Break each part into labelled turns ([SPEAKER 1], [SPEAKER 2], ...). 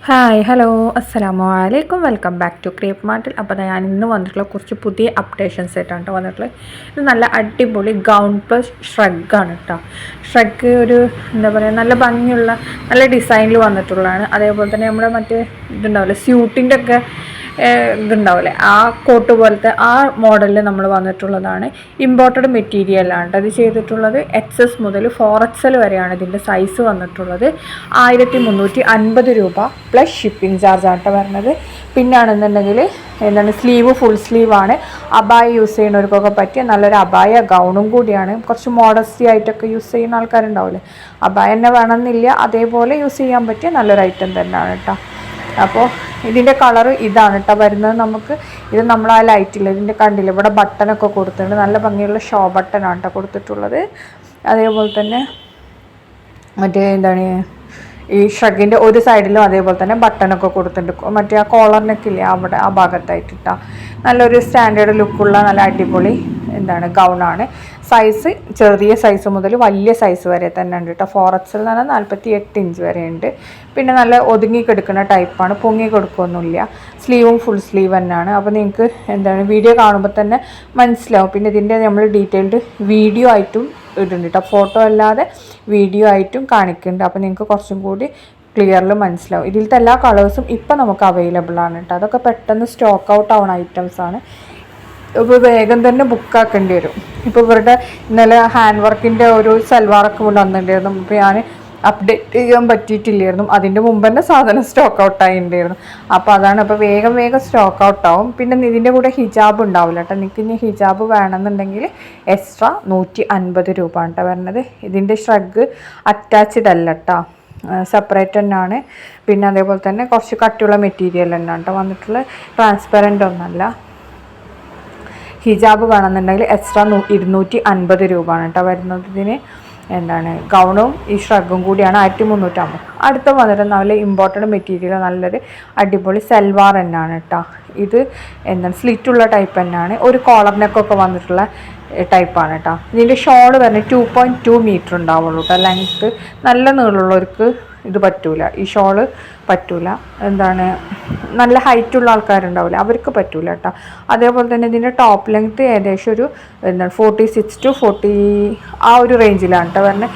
[SPEAKER 1] Hi hello അസ്സലാമു അലൈക്കും welcome back to crepe മാർട്ടിൽ. അപ്പോൾ ഞാൻ ഇന്ന് വന്നിട്ടുള്ള കുറച്ച് പുതിയ അപ്ഡേഷൻസ് ആയിട്ടാണ് കേട്ടോ വന്നിട്ടുള്ളത്. ഇത് നല്ല അടിപൊളി ഗൗൺ പ്ലസ് ഷ്രഗാണ് കേട്ടോ. ഷ്രഗ് ഒരു എന്താ പറയുക, നല്ല ഭംഗിയുള്ള നല്ല ഡിസൈനിൽ വന്നിട്ടുള്ളതാണ്. അതേപോലെ തന്നെ നമ്മുടെ മറ്റേ ഇതുണ്ടാവില്ലേ, സ്യൂട്ടിൻ്റെ ഒക്കെ ഇതുണ്ടാവില്ലേ, ആ കോട്ട് പോലത്തെ ആ മോഡലിൽ നമ്മൾ വന്നിട്ടുള്ളതാണ്. ഇമ്പോർട്ടഡ് മെറ്റീരിയലാണ് അത് ചെയ്തിട്ടുള്ളത്. എക്സസ് മുതൽ 4XL വരെയാണ് ഇതിൻ്റെ സൈസ് വന്നിട്ടുള്ളത്. 1350 രൂപ പ്ലസ് ഷിപ്പിംഗ് ചാർജ് ആട്ടോ വരുന്നത്. പിന്നാണെന്നുണ്ടെങ്കിൽ സ്ലീവ് ഫുൾ സ്ലീവാണ്. അബായ യൂസ് ചെയ്യുന്നവർക്കൊക്കെ പറ്റിയ നല്ലൊരു അബായ ഗൗണും കൂടിയാണ്. കുറച്ച് മോഡസ്റ്റി ആയിട്ടൊക്കെ യൂസ് ചെയ്യുന്ന ആൾക്കാരുണ്ടാവില്ലേ, അബായ തന്നെ വേണമെന്നില്ല, അതേപോലെ യൂസ് ചെയ്യാൻ പറ്റിയ നല്ലൊരു ഐറ്റം തന്നെയാണ് കേട്ടോ. അപ്പോൾ ഇതിൻ്റെ കളറ് ഇതാണ് കേട്ടോ വരുന്നത്. നമുക്ക് ഇത് നമ്മൾ ആ ലൈറ്റിൽ ഇതിൻ്റെ കണ്ടില്ല, ഇവിടെ ബട്ടനൊക്കെ കൊടുത്തിട്ടുണ്ട്. നല്ല ഭംഗിയുള്ള ഷോ ബട്ടനാണ് കേട്ടോ കൊടുത്തിട്ടുള്ളത്. അതേപോലെ തന്നെ മറ്റേ ഈ ഷ്രഗിൻ്റെ ഒരു സൈഡിലും അതേപോലെ തന്നെ ബട്ടനൊക്കെ കൊടുത്തിട്ടുണ്ട്. മറ്റേ ആ കോളറിനൊക്കെ ഇല്ലേ, അവിടെ ആ ഭാഗത്തായിട്ടിട്ടാ നല്ലൊരു സ്റ്റാൻഡേർഡ് ലുക്കുള്ള നല്ല അടിപൊളി ഗൗണാണ്. സൈസ് ചെറിയ സൈസ് മുതൽ വലിയ സൈസ് വരെ തന്നെ ഉണ്ട് കേട്ടോ. 4XL എന്ന് പറഞ്ഞാൽ 48 ഇഞ്ച് വരെ ഉണ്ട്. പിന്നെ നല്ല ഒതുങ്ങി കിടക്കുന്ന ടൈപ്പാണ്, പൊങ്ങി കൊടുക്കുകയൊന്നുമില്ല. സ്ലീവും ഫുൾ സ്ലീവ് തന്നെയാണ്. അപ്പോൾ നിങ്ങൾക്ക് വീഡിയോ കാണുമ്പോൾ തന്നെ മനസ്സിലാവും. പിന്നെ ഇതിൻ്റെ നമ്മൾ ഡീറ്റെയിൽഡ് വീഡിയോ ആയിട്ടും ഇടുന്നുണ്ട് കേട്ടോ, ഫോട്ടോ അല്ലാതെ വീഡിയോ ആയിട്ടും കാണിക്കുന്നുണ്ട്. അപ്പോൾ നിങ്ങൾക്ക് കുറച്ചും കൂടി ക്ലിയറിൽ മനസ്സിലാവും. ഇതിലത്തെ എല്ലാ കളേഴ്സും ഇപ്പം നമുക്ക് അവൈലബിൾ ആണ് കേട്ടോ. അതൊക്കെ പെട്ടെന്ന് സ്റ്റോക്ക് ഔട്ട് ആവുന്ന ഐറ്റംസാണ്. ഇപ്പോൾ വേഗം തന്നെ ബുക്കാക്കേണ്ടി വരും. ഇപ്പോൾ ഇവരുടെ ഇന്നലെ ഹാൻഡ് വർക്കിൻ്റെ ഒരു സൽവാറൊക്കെ കൊണ്ട് വന്നിട്ടുണ്ടായിരുന്നു. അപ്പോൾ ഞാൻ അപ്ഡേറ്റ് ചെയ്യാൻ പറ്റിയിട്ടില്ലായിരുന്നു. അതിൻ്റെ മുമ്പ് തന്നെ സാധനം സ്റ്റോക്ക് ഔട്ട് ആയിട്ടുണ്ടായിരുന്നു. അപ്പോൾ അതാണ്, അപ്പോൾ വേഗം സ്റ്റോക്ക് ഔട്ട് ആവും. പിന്നെ ഇതിൻ്റെ കൂടെ ഹിജാബ് ഉണ്ടാവില്ല കേട്ടോ. നിങ്ങൾക്ക് ഇനി ഹിജാബ് വേണമെന്നുണ്ടെങ്കിൽ എക്സ്ട്രാ 150 രൂപ കേട്ടോ വരുന്നത്. ഇതിൻ്റെ ഷ്രഗ് അറ്റാച്ച്ഡ് അല്ല കേട്ടോ, സെപ്പറേറ്റ് തന്നെയാണ്. പിന്നെ അതേപോലെ തന്നെ കുറച്ച് കട്ടിയുള്ള മെറ്റീരിയൽ തന്നെയാണ് കേട്ടോ വന്നിട്ടുള്ളത്, ട്രാൻസ്പെറൻ്റ് ഒന്നല്ല. ഹിജാബ് വേണമെന്നുണ്ടെങ്കിൽ എക്സ്ട്രാ 250 രൂപയാണ് കേട്ടോ വരുന്നത്. ഇതിന് ഗൗണും ഈ ഷ്രഗും കൂടിയാണ് 1350. അടുത്ത വന്നിട്ട് നല്ല ഇമ്പോർട്ടൻ്റ് മെറ്റീരിയൽ നല്ലൊരു അടിപൊളി സൽവാർ തന്നെയാണ് കേട്ടോ. ഇത് സ്ലിറ്റുള്ള ടൈപ്പ് തന്നെയാണ്. ഒരു കോളർ നെക്കൊക്കെ വന്നിട്ടുള്ള ടൈപ്പാണ് കേട്ടോ. ഇതിൻ്റെ ഷോള് വരുന്നത് 2.2 മീറ്റർ ഉണ്ടാവുള്ളൂ കേട്ടോ ലെങ്ത്ത്. നല്ല നീളമുള്ളവർക്ക് ഇത് പറ്റൂല, ഈ ഷോള് പറ്റൂല. നല്ല ഹൈറ്റുള്ള ആൾക്കാരുണ്ടാവില്ല, അവർക്ക് പറ്റൂല കേട്ടോ. അതേപോലെ തന്നെ ഇതിൻ്റെ ടോപ്പ് ലെങ്ത്ത് ഏകദേശം ഒരു 46 to 40 ആ ഒരു റേഞ്ചിലാണ് കേട്ടോ വരുന്നത്.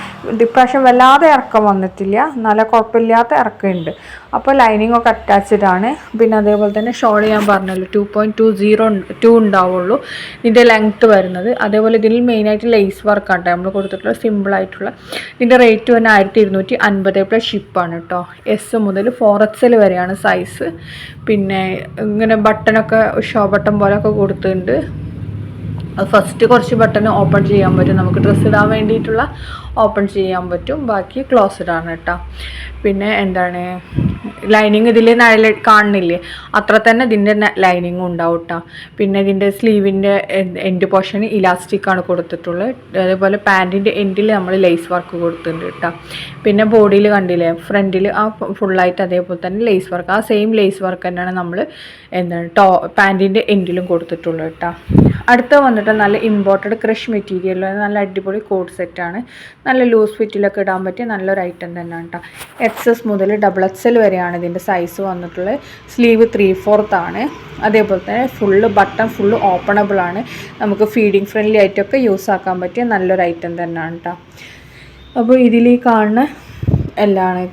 [SPEAKER 1] ഇപ്രാവശ്യം വല്ലാതെ ഇറക്കം വന്നിട്ടില്ല, നല്ല കുഴപ്പമില്ലാത്ത ഇറക്കമുണ്ട്. അപ്പോൾ ലൈനിങ് ഒക്കെ അറ്റാച്ച്ഡ് ആണ്. പിന്നെ അതേപോലെ തന്നെ ഷോൾ ഞാൻ പറഞ്ഞല്ലോ 2.2 ഉണ്ടാവുള്ളൂ ഇതിൻ്റെ ലെങ്ത്ത് വരുന്നത്. അതേപോലെ ഇതിൽ മെയിനായിട്ട് ലേസ് വർക്കാണ് കേട്ടോ നമ്മൾ കൊടുത്തിട്ടുള്ള സിമ്പിളായിട്ടുള്ള. ഇതിൻ്റെ റേറ്റ് തന്നെ 1250 പ്ലസ് ഷിപ്പാണ് കേട്ടോ. എസ് മുതൽ 4XL വരെയാണ് സൈസ്. പിന്നെ ഇങ്ങനെ ബട്ടനൊക്കെ ഷോ ബട്ടൺ പോലെയൊക്കെ കൊടുത്തിട്ടുണ്ട്. ഫസ്റ്റ് കുറച്ച് ബട്ടൺ ഓപ്പൺ ചെയ്യാൻ പറ്റും, നമുക്ക് ഡ്രസ്സ് ഇടാൻ വേണ്ടിയിട്ടുള്ള ഓപ്പൺ ചെയ്യാൻ പറ്റും. ബാക്കി ക്ലോസ്ഡ് ആണ് കേട്ടോ. പിന്നെ ലൈനിങ് ഇതിൽ കാണുന്നില്ലേ, അത്ര തന്നെ ഇതിൻ്റെ ലൈനിങ്ങും ഉണ്ടാവും കേട്ടോ. പിന്നെ ഇതിൻ്റെ സ്ലീവിൻ്റെ എൻഡ് പോർഷൻ ഇലാസ്റ്റിക്കാണ് കൊടുത്തിട്ടുള്ളത്. അതേപോലെ പാൻറ്റിൻ്റെ എൻഡിൽ നമ്മൾ ലേസ് വർക്ക് കൊടുത്തിട്ടുണ്ട് കേട്ടോ. പിന്നെ ബോഡിയിൽ കണ്ടില്ലേ, ഫ്രണ്ടിൽ ആ ഫുള്ളായിട്ട് അതേപോലെ തന്നെ ലേസ് വർക്ക്, ആ സെയിം ലേസ് വർക്ക് തന്നെയാണ് നമ്മൾ പാൻറ്റിൻ്റെ എൻഡിലും കൊടുത്തിട്ടുള്ളത് കേട്ടോ. അടുത്ത വന്നിട്ട് നല്ല ഇമ്പോർട്ടഡ് ക്രഷ് മെറ്റീരിയൽ, നല്ല അടിപൊളി കോഡ് സെറ്റാണ്. നല്ല ലൂസ് ഫിറ്റിലൊക്കെ ഇടാൻ പറ്റിയ നല്ലൊരു ഐറ്റം തന്നെയാണ് കേട്ടോ. XS മുതൽ XXL വരെയാണ് ഇതിൻ്റെ സൈസ് വന്നിട്ടുള്ളത്. സ്ലീവ് 3/4 ആണ്. അതേപോലെ തന്നെ ബട്ടൺ ഫുള്ള് ഓപ്പണബിൾ ആണ്. നമുക്ക് ഫീഡിങ് ഫ്രണ്ട്ലി ആയിട്ടൊക്കെ യൂസ് ആക്കാൻ പറ്റിയ നല്ലൊരു ഐറ്റം തന്നെയാണ് കേട്ടോ. അപ്പോൾ ഇതിൽ ഈ കാണുന്ന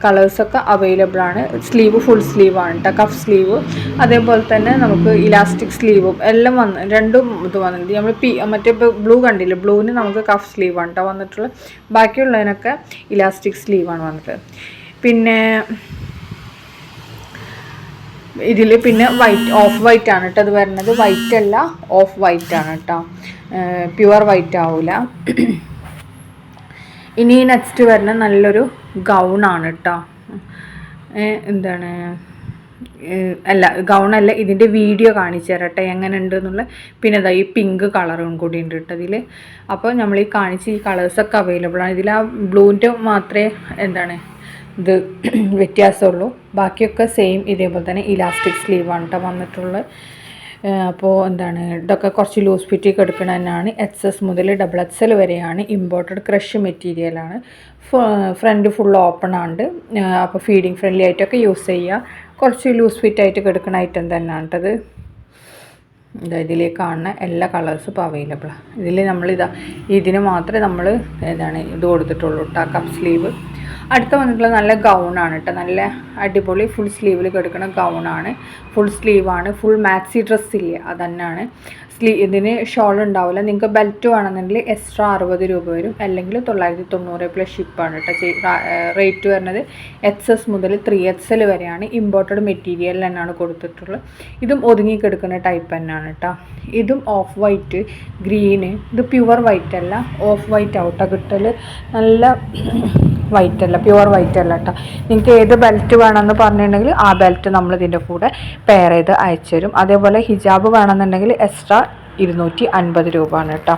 [SPEAKER 1] കളേഴ്സൊക്കെ അവൈലബിൾ ആണ്. സ്ലീവ് ഫുൾ സ്ലീവാണ് കേട്ടോ, കഫ് സ്ലീവ്. അതേപോലെ തന്നെ നമുക്ക് ഇലാസ്റ്റിക് സ്ലീവും എല്ലാം രണ്ടും ഇത് വന്നിട്ടുണ്ട്. നമ്മൾ മറ്റേ ബ്ലൂ കണ്ടില്ലേ, ബ്ലൂവിന് നമുക്ക് കഫ് സ്ലീവാണ് കേട്ടോ വന്നിട്ടുള്ളത്. ബാക്കിയുള്ളതിനൊക്കെ ഇലാസ്റ്റിക് സ്ലീവാണ് വന്നിട്ടുള്ളത്. പിന്നെ ഇതിൽ പിന്നെ ഓഫ് വൈറ്റ് ആണ് കേട്ടോ അത് വരുന്നത്. വൈറ്റ് അല്ല, ഓഫ് വൈറ്റ് ആണ് കേട്ടോ, പ്യുവർ വൈറ്റ് ആവില്ല. ഇനി നെക്സ്റ്റ് വരുന്ന നല്ലൊരു ഗൗണാണ് കേട്ടോ. ഗൗണല്ല, ഇതിൻ്റെ വീഡിയോ കാണിച്ചു തരാം കേട്ടോ എങ്ങനെ ഉണ്ട് എന്നുള്ളത്. പിന്നെ ഈ പിങ്ക് കളറും കൂടി ഉണ്ട് കേട്ടോ ഇതിൽ. അപ്പോൾ നമ്മൾ ഈ കാണിച്ച ഈ കളേഴ്സൊക്കെ അവൈലബിൾ ആണ്. ഇതിൽ ആ ബ്ലൂവിൻ്റെ മാത്രമേ ഇത് വ്യത്യാസമുള്ളൂ. ബാക്കിയൊക്കെ സെയിം ഇതേപോലെ തന്നെ ഇലാസ്റ്റിക് സ്ലീവാണ് കേട്ടോ വന്നിട്ടുള്ളത്. അപ്പോൾ ഇതൊക്കെ കുറച്ച് ലൂസ് ഫിറ്റിക്ക് എടുക്കണ തന്നെയാണ്. XS മുതൽ XXL വരെയാണ്. ഇമ്പോർട്ടഡ് ക്രഷ് മെറ്റീരിയലാണ്. ഫ്രണ്ട് ഫുൾ ഓപ്പൺ ആണ്. അപ്പോൾ ഫീഡിങ് ഫ്രണ്ട്ലി ആയിട്ടൊക്കെ യൂസ് ചെയ്യുക. കുറച്ച് ലൂസ് ഫിറ്റ് ആയിട്ട് കിടക്കുന്ന ഐറ്റം തന്നെയാണ് കേട്ടത്. ഇതിലേക്ക് കാണുന്ന എല്ലാ കളേഴ്സും ഇപ്പോൾ അവൈലബിളാണ്. ഇതിൽ നമ്മളിതാ ഇതിന് മാത്രമേ നമ്മൾ ഇത് കൊടുത്തിട്ടുള്ളൂ കേട്ടോ, കപ്പ് സ്ലീവ്. അടുത്ത വന്നിട്ടുള്ള നല്ല ഗൗണാണ് കേട്ടോ, നല്ല അടിപൊളി ഫുൾ സ്ലീവിൽ കിടക്കുന്ന ഗൗണാണ്. ഫുൾ സ്ലീവാണ്, ഫുൾ മാക്സി ഡ്രസ്സില്ലേ അത് തന്നെയാണ്. ഇതിന് ഷോൾ ഉണ്ടാവില്ല. നിങ്ങൾക്ക് ബെൽറ്റ് വേണമെന്നുണ്ടെങ്കിൽ എക്സ്ട്രാ 60 രൂപ വരും, അല്ലെങ്കിൽ 990 പ്ലസ് ഷിപ്പാണ് കേട്ടോ. റേറ്റ് വരുന്നത് XS മുതൽ 3XL വരെയാണ്. ഇമ്പോർട്ടഡ് മെറ്റീരിയൽ തന്നെയാണ് കൊടുത്തിട്ടുള്ളത്. ഇതും ഒതുങ്ങിക്കെടുക്കുന്ന ടൈപ്പ് തന്നെയാണ് കേട്ടോ. ഇതും ഓഫ് വൈറ്റ് ഗ്രീന്, ഇത് പ്യുവർ വൈറ്റ് അല്ല, ഓഫ് വൈറ്റ് ഔട്ടാണ് കിട്ടൽ. നല്ല വൈറ്റ് അല്ല, പ്യുവർ വൈറ്റ് അല്ല കേട്ടോ. നിങ്ങൾക്ക് ഏത് ബെൽറ്റ് വേണമെന്ന് പറഞ്ഞിട്ടുണ്ടെങ്കിൽ ആ ബെൽറ്റ് നമ്മൾ ഇതിൻ്റെ കൂടെ പെയർ ചെയ്ത് അയച്ചു തരും. അതേപോലെ ഹിജാബ് വേണമെന്നുണ്ടെങ്കിൽ എക്സ്ട്രാ 250 രൂപയാണ് കേട്ടോ.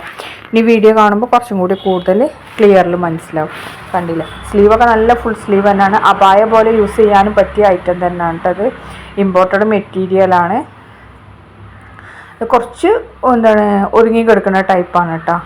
[SPEAKER 1] ഇനി വീഡിയോ കാണുമ്പോൾ കുറച്ചും കൂടി കൂടുതൽ ക്ലിയറിൽ മനസ്സിലാവും. കണ്ടില്ല, സ്ലീവൊക്കെ നല്ല ഫുൾ സ്ലീവ് തന്നെയാണ്. അബായ പോലെ യൂസ് ചെയ്യാനും പറ്റിയ ഐറ്റം തന്നെയാണ് കേട്ടോ. അത് ഇമ്പോർട്ടഡ് മെറ്റീരിയലാണ്. കുറച്ച് ഒതുങ്ങി കിടക്കുന്ന ടൈപ്പാണ് കേട്ടോ.